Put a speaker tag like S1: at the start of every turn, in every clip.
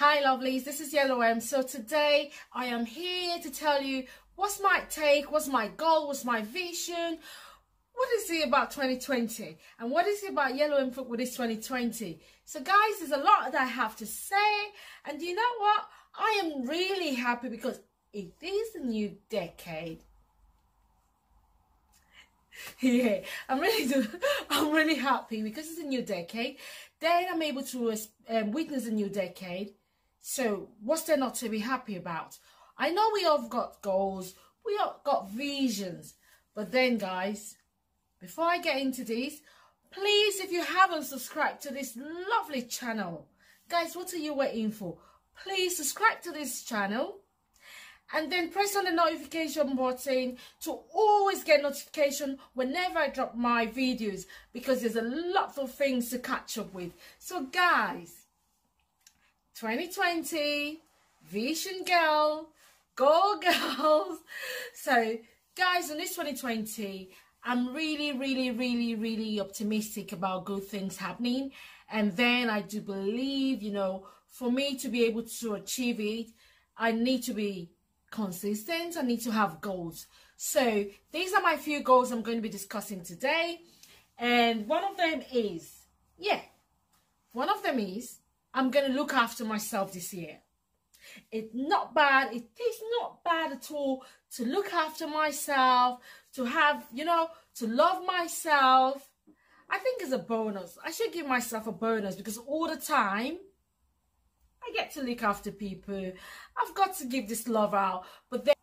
S1: Hi lovelies, this is Yellow M. So today I am here to tell you what's my take, what's my goal, what's my vision, what is it about 2020 and what is it about Yellow M with this 2020. So guys, there's a lot that I have to say, and you know what? I am really happy because it is a new decade. Yeah, I'm really happy because it's a new decade. Then I'm able to witness a new decade. So what's there not to be happy about? I know we all got goals, we all got visions, but then guys, before I get into this, please, if you haven't subscribed to this lovely channel, guys, what are you waiting for? Please subscribe to this channel and then press on the notification button to always get notification whenever I drop my videos, because there's a lot of things to catch up with. So guys, 2020, Vision Girl, go girls. So guys, in this 2020, I'm really optimistic about good things happening. And then I do believe, you know, for me to be able to achieve it, I need to be consistent. I need to have goals. So these are my few goals I'm going to be discussing today. And one of them is, I'm going to look after myself this year. It's not bad. It is not bad at all to look after myself, to have, you know, to love myself. I think it's a bonus. I should give myself a bonus because all the time I get to look after people. I've got to give this love out. But then,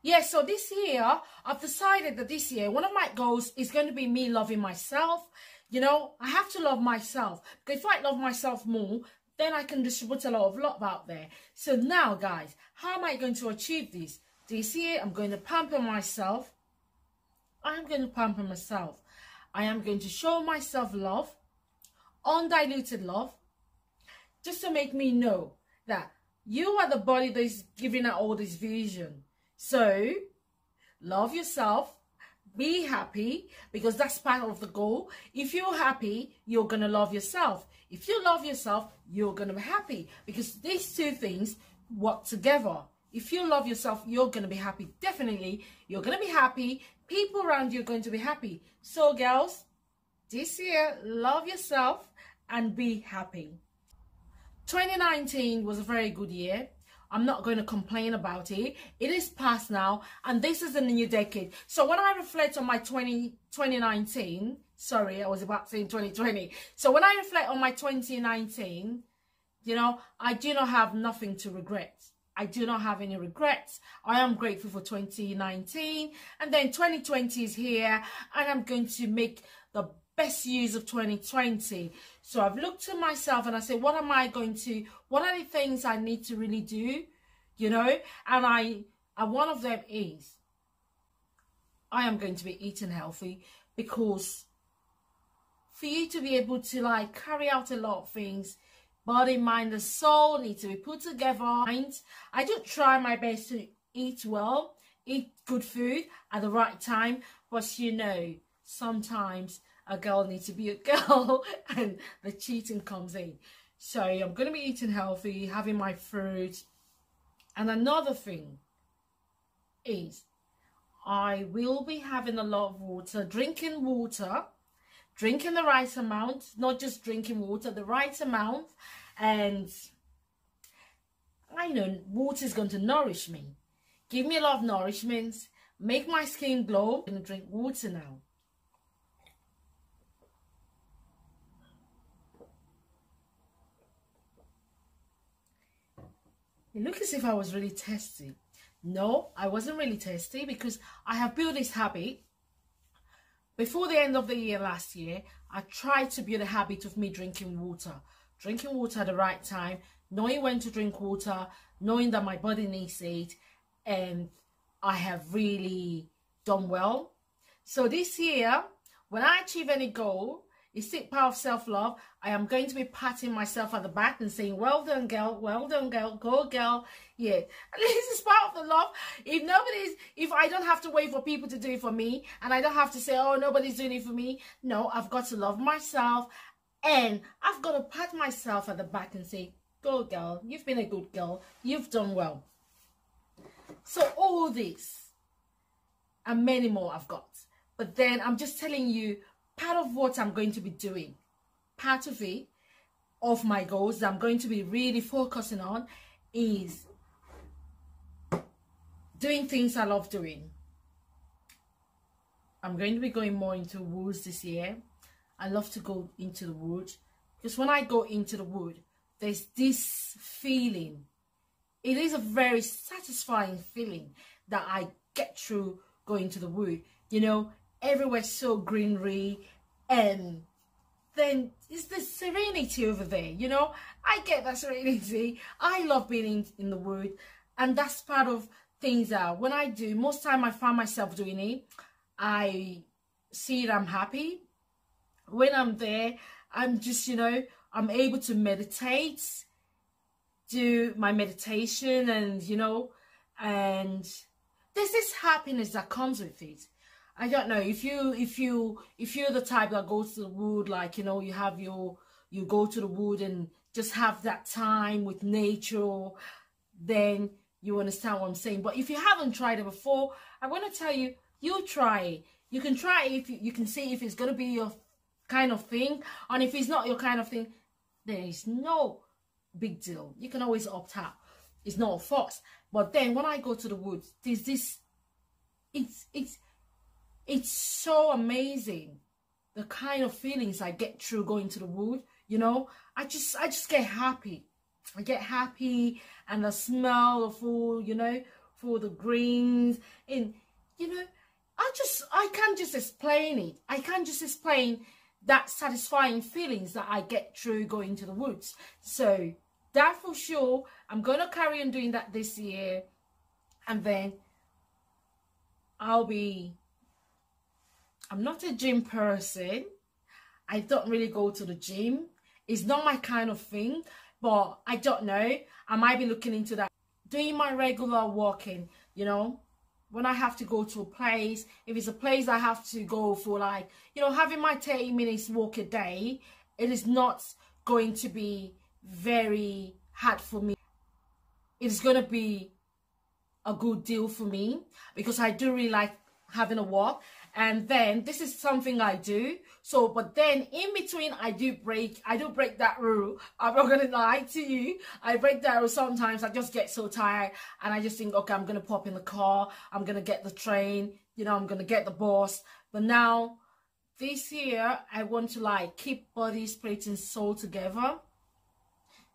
S1: yeah, so this year, I've decided that this year, one of my goals is going to be me loving myself. You know, I have to love myself. Because if I love myself more, then I can distribute a lot of love out there. So now, guys, how am I going to achieve this? This year, I'm going to pamper myself. I'm going to pamper myself. I am going to show myself love, undiluted love, just to make me know that you are the body that is giving out all this vision. So, love yourself. Be happy, because that's part of the goal. If you're happy, you're going to love yourself. If you love yourself, you're going to be happy, because these two things work together. If you love yourself, you're going to be happy. Definitely, you're going to be happy. People around you are going to be happy. So, girls, this year, love yourself and be happy. 2019 was a very good year. I'm not going to complain about it. It is past now, and this is the new decade. So when I reflect on my 2019, sorry, I was about saying 2020. So when I reflect on my 2019, you know, I do not have nothing to regret. I do not have any regrets. I am grateful for 2019, and then 2020 is here, and I'm going to make the best use of 2020. So I've looked at myself and I say, what are the things I need to really do, you know? And one of them is I am going to be eating healthy, because for you to be able to like carry out a lot of things, body, mind, and soul need to be put together. I do try my best to eat well, eat good food at the right time, but you know, sometimes a girl needs to be a girl and the cheating comes in. So I'm going to be eating healthy, having my fruit. And another thing is I will be having a lot of water, drinking the right amount, not just drinking water, the right amount. And I know water is going to nourish me, give me a lot of nourishment, make my skin glow. I'm going to drink water now. It looked as if I was really thirsty. No, I wasn't really thirsty, because I have built this habit. Before the end of the year last year, I tried to build a habit of me drinking water at the right time, knowing when to drink water, knowing that my body needs it, and I have really done well. So this year, when I achieve any goal, it's the power of self-love. I am going to be patting myself at the back and saying, well done, girl, go, girl. Yeah, and this is part of the love. If I don't have to wait for people to do it for me, and I don't have to say, oh, nobody's doing it for me. No, I've got to love myself, and I've got to pat myself at the back and say, Go girl, you've been a good girl, you've done well. So all this and many more I've got, but then I'm just telling you part of what I'm going to be doing. Part of it, of my goals that I'm going to be really focusing on, is doing things I love doing. I'm going to be going more into woods this year. I love to go into the wood, because when I go into the wood, there's this feeling. It is a very satisfying feeling that I get through going to the wood. You know, everywhere's so greenery, and then it's the serenity over there. You know, I get that serenity. I love being in the wood, and that's part of things that when I do, most time I find myself doing it, I see it, I'm happy. When I'm there, I'm just, you know, I'm able to meditate, do my meditation, and, you know, and there's this happiness that comes with it. I don't know if you're the type that goes to the wood, like, you know, you go to the wood and just have that time with nature, then you understand what I'm saying. But if you haven't tried it before, I want to tell you, you try it. You can try it if you can see if it's going to be your kind of thing, and if it's not your kind of thing, there is no big deal. You can always opt out. It's not a force. But then when I go to the woods, there's this, it's so amazing the kind of feelings I get through going to the wood. You know, I just get happy. I get happy, and the smell of all, you know, for the greens, and, you know, I can't just explain it. I can't just explain that satisfying feelings that I get through going to the woods. So that for sure, I'm going to carry on doing that this year. And then I'm not a gym person. I don't really go to the gym. It's not my kind of thing, but I don't know. I might be looking into that. Doing my regular walking, you know, when I have to go to a place, if it's a place I have to go for, like, you know, having my 30 minutes walk a day, it is not going to be very hard for me. It's going to be a good deal for me, because I do really like having a walk. And then this is something I do. So, but then in between, I do break that rule. I'm not going to lie to you. I break that rule sometimes. I just get so tired, and I just think, okay, I'm going to pop in the car. I'm going to get the train. You know, I'm going to get the bus. But now, this year, I want to, like, keep body, spirit, and soul together.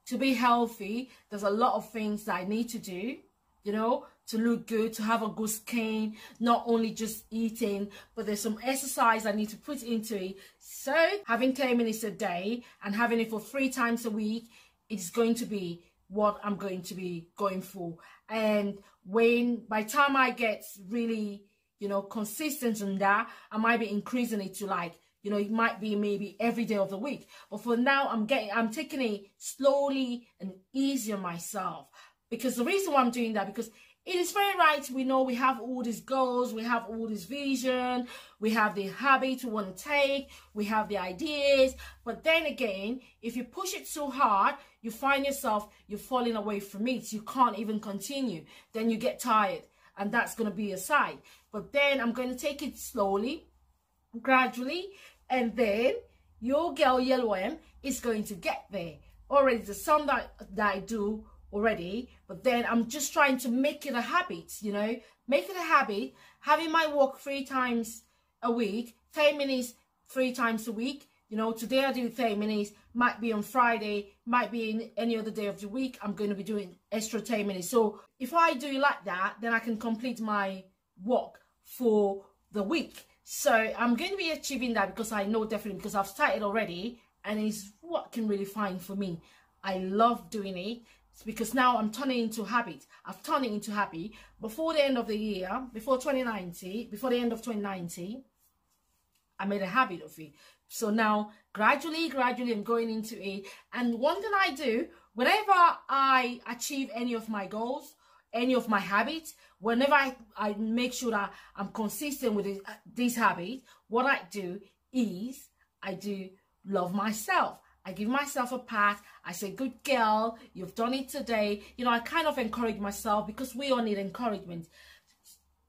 S1: To be healthy, there's a lot of things that I need to do, you know, to look good, to have a good skin, not only just eating, but there's some exercise I need to put into it. So having 10 minutes a day and having it for 3 times a week is going to be what I'm going to be going for. And by the time I get really, you know, consistent on that, I might be increasing it to, like, you know, it might be maybe every day of the week. But for now, I'm taking it slowly and easy on myself. Because the reason why I'm doing that, because it is very right. We know we have all these goals, we have all this vision, we have the habit we want to take, we have the ideas. But then again, if you push it so hard, you find yourself, you're falling away from it. You can't even continue. Then you get tired, and that's going to be a side. But then I'm going to take it slowly, gradually, and then your girl Yellow M is going to get there. Already, there's some that I do already, but then I'm just trying to make it a habit, you know, make it a habit, having my walk 3 times a week, 10 minutes 3 times a week. You know, today I do 30 minutes, might be on Friday, might be in any other day of the week, I'm going to be doing extra 10 minutes. So if I do it like that, then I can complete my walk for the week. So I'm going to be achieving that, because I know definitely, because I've started already, and it's working really fine for me. I love doing it. It's because now I'm turning it into habit. I've turned it into habit. Before the end of the year, before the end of 2019, I made a habit of it. So now, gradually, I'm going into it. And one thing I do, whenever I achieve any of my goals, any of my habits, whenever I make sure that I'm consistent with this habit, what I do is I do love myself. I give myself a pat. I say, good girl, you've done it today. You know, I kind of encourage myself because we all need encouragement.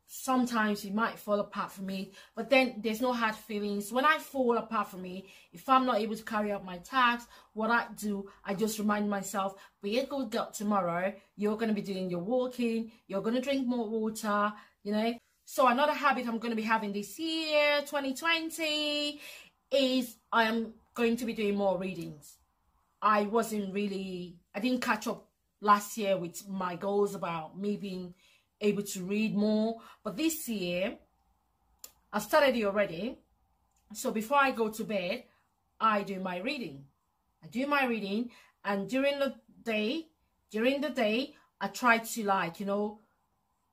S1: Sometimes you might fall apart from me, but then there's no hard feelings. When I fall apart from me, if I'm not able to carry out my tasks, what I do, I just remind myself, be a good girl tomorrow. You're going to be doing your walking. You're going to drink more water, you know. So another habit I'm going to be having this year, 2020, is I am going to be doing more readings. I didn't catch up last year with my goals about me being able to read more, but this year I've started it already. So before I go to bed, I do my reading. And during the day I try to, like, you know,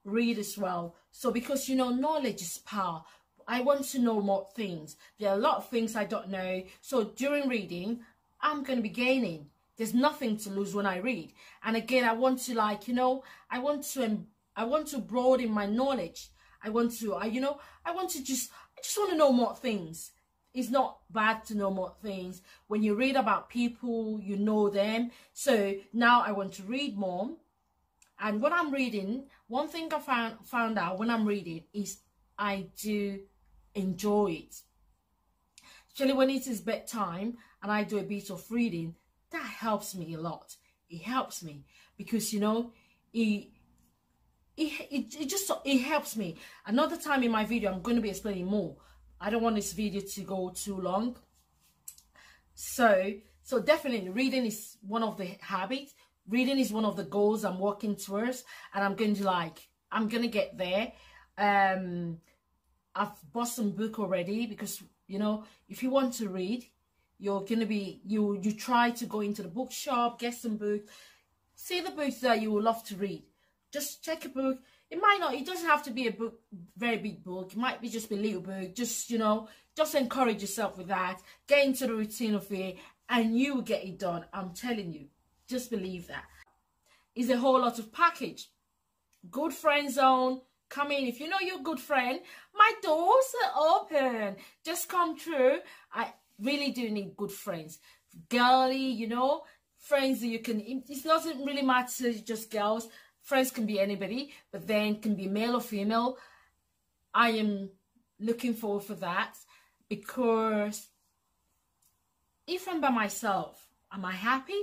S1: read as well. So because, you know, knowledge is power. I want to know more things. There are a lot of things I don't know. So during reading, I'm going to be gaining. There's nothing to lose when I read. And again, I want to, like, you know, I want to broaden my knowledge. I just want to know more things. It's not bad to know more things. When you read about people, you know them. So now I want to read more. And when I'm reading, one thing I found out when I'm reading is I do enjoy it. Actually, when it is bedtime and I do a bit of reading, that helps me a lot. It helps me because, you know, it helps me. Another time in my video, I'm going to be explaining more. I don't want this video to go too long. So definitely reading is one of the habits. Reading is one of the goals I'm working towards, and I'm going to get there. I've bought some book already because, you know, if you want to read, you're going to be, you try to go into the bookshop, get some books, see the books that you would love to read. Just check a book. It doesn't have to be a book, very big book. It might be just a little book. Just, you know, just encourage yourself with that. Get into the routine of it and you will get it done. I'm telling you, just believe that. It's a whole lot of package. Good friend zone. Come in. If you know you're a good friend, my doors are open. Just come through. I really do need good friends. Girly, you know, friends that you can, it doesn't really matter, just girls. Friends can be anybody, but then can be male or female. I am looking forward for that because if I'm by myself, am I happy?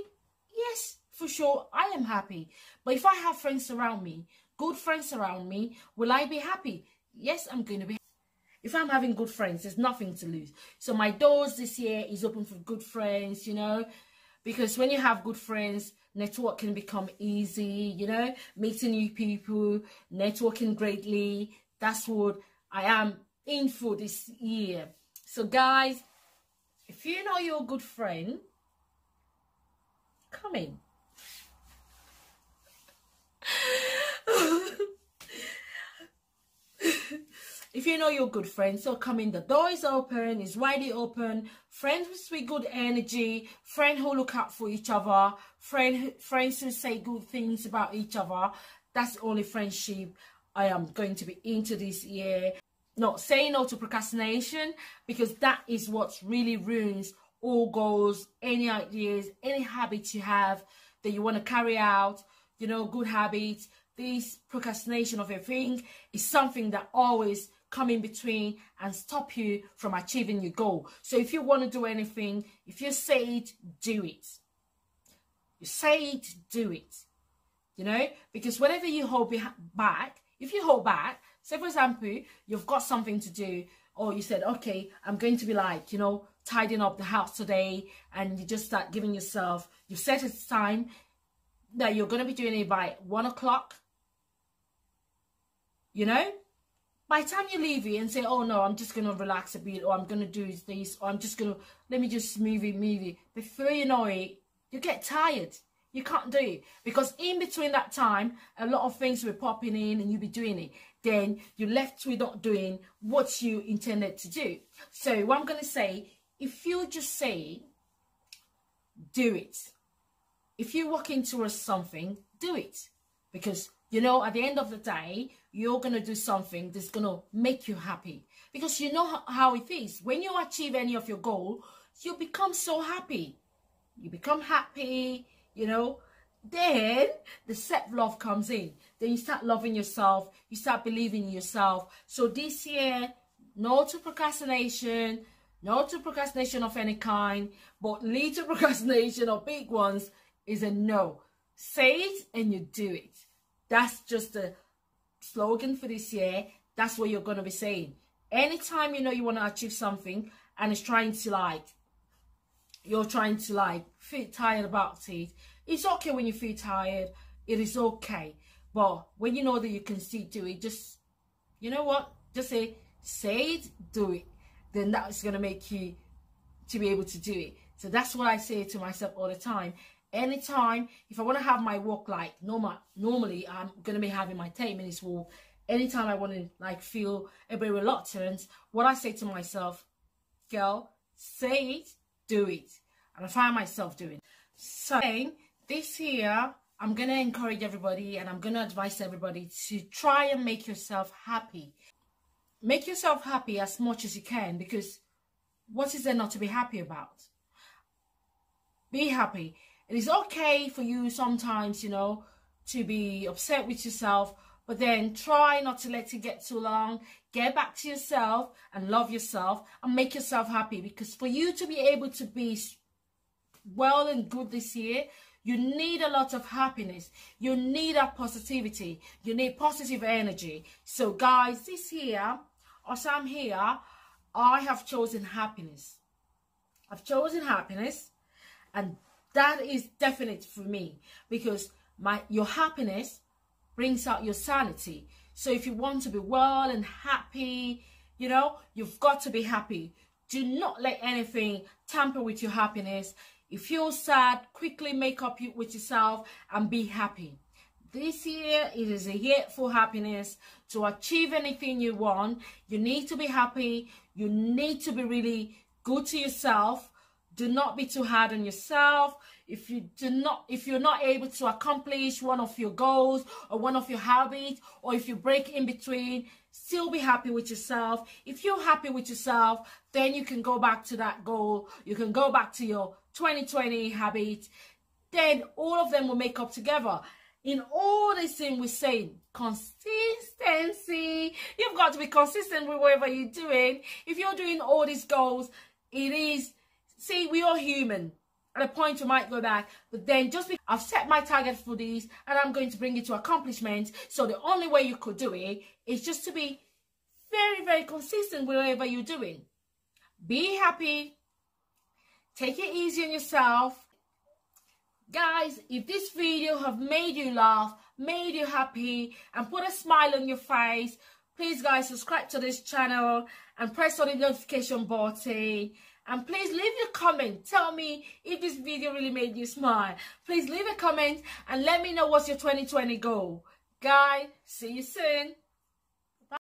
S1: Yes, for sure, I am happy. But if I have friends around me, good friends around me, will I be happy? Yes, I'm going to be happy. If I'm having good friends, there's nothing to lose. So my doors this year is open for good friends, you know, because when you have good friends, network can become easy, you know, meeting new people, networking greatly. That's what I am in for this year. So guys, if you know you're a good friend, come in. If you know you're a good friend, so come in. The door is open, it's widely open. Friends with good energy, friends who look out for each other, friends who say good things about each other. That's the only friendship I am going to be into this year. Not saying no to procrastination, because that is what really ruins all goals, any ideas, any habits you have that you want to carry out, you know, good habits. This procrastination of a thing is something that always come in between and stop you from achieving your goal. So if you want to do anything, if you say it, do it. You say it, do it. You know, because whenever you hold back, if you hold back, say for example, you've got something to do, or you said, okay, I'm going to be like, you know, tidying up the house today, and you just start giving yourself, you set a time that you're going to be doing it by 1 o'clock, you know, by the time you leave it and say, oh no, I'm just going to relax a bit, or I'm going to do this, or I'm just going to, let me just move it. Before you know it, you get tired. You can't do it. Because in between that time, a lot of things will be popping in and you'll be doing it. Then you're left with not doing what you intended to do. So what I'm going to say, if you just say, do it. If you're working towards something, do it. Because, you know, at the end of the day, you're going to do something that's going to make you happy. Because you know how it is. When you achieve any of your goal, you become so happy. you become happy, you know, then the self-love comes in. Then you start loving yourself, you start believing in yourself. So this year, no to procrastination, no to procrastination of any kind, but little procrastination or big ones is a no. Say it and you do it. That's just the slogan for this year. That's what you're going to be saying. Anytime you know you want to achieve something and it's trying to like, you're trying to like feel tired about it, it's okay when you feel tired. It is okay. But when you know that you can still do it, just, you know what? Just say it, do it. Then that's going to make you to be able to do it. So that's what I say to myself all the time. Anytime, if I want to have my walk like normally I'm going to be having my 10 minutes walk. Anytime I want to like feel a bit reluctant, what I say to myself, girl, say it, do it. And I find myself doing it. So this year, I'm going to encourage everybody and I'm going to advise everybody to try and make yourself happy. Make yourself happy as much as you can, because what is there not to be happy about? Be happy. It is okay for you sometimes, you know, to be upset with yourself, but then try not to let it get too long. Get back to yourself and love yourself and make yourself happy, because for you to be able to be well and good this year, you need a lot of happiness. You need that positivity. You need positive energy. So guys, this year, as I'm here, I have chosen happiness. I've chosen happiness, and that is definite for me, because your happiness brings out your sanity. So if you want to be well and happy, you know, you've got to be happy. Do not let anything tamper with your happiness. If you're sad, quickly make up with yourself and be happy. This year, it is a year for happiness. To achieve anything you want, you need to be happy. You need to be really good to yourself. Do not be too hard on yourself. If you're not able to accomplish one of your goals or one of your habits, or if you break in between, still be happy with yourself. If you're happy with yourself, then you can go back to that goal. You can go back to your 2020 habit. Then all of them will make up together. In all this thing we're saying, consistency. You've got to be consistent with whatever you're doing. If you're doing all these goals, it is, see, we are human. At a point you might go back, but then just because I've set my target for these and I'm going to bring it to accomplishment, so the only way you could do it is just to be very, very consistent with whatever you're doing. Be happy. Take it easy on yourself. Guys, if this video have made you laugh, made you happy, and put a smile on your face, please guys, subscribe to this channel and press on the notification button. And please leave your comment. Tell me if this video really made you smile. Please leave a comment and let me know what's your 2020 goal. Guys, see you soon.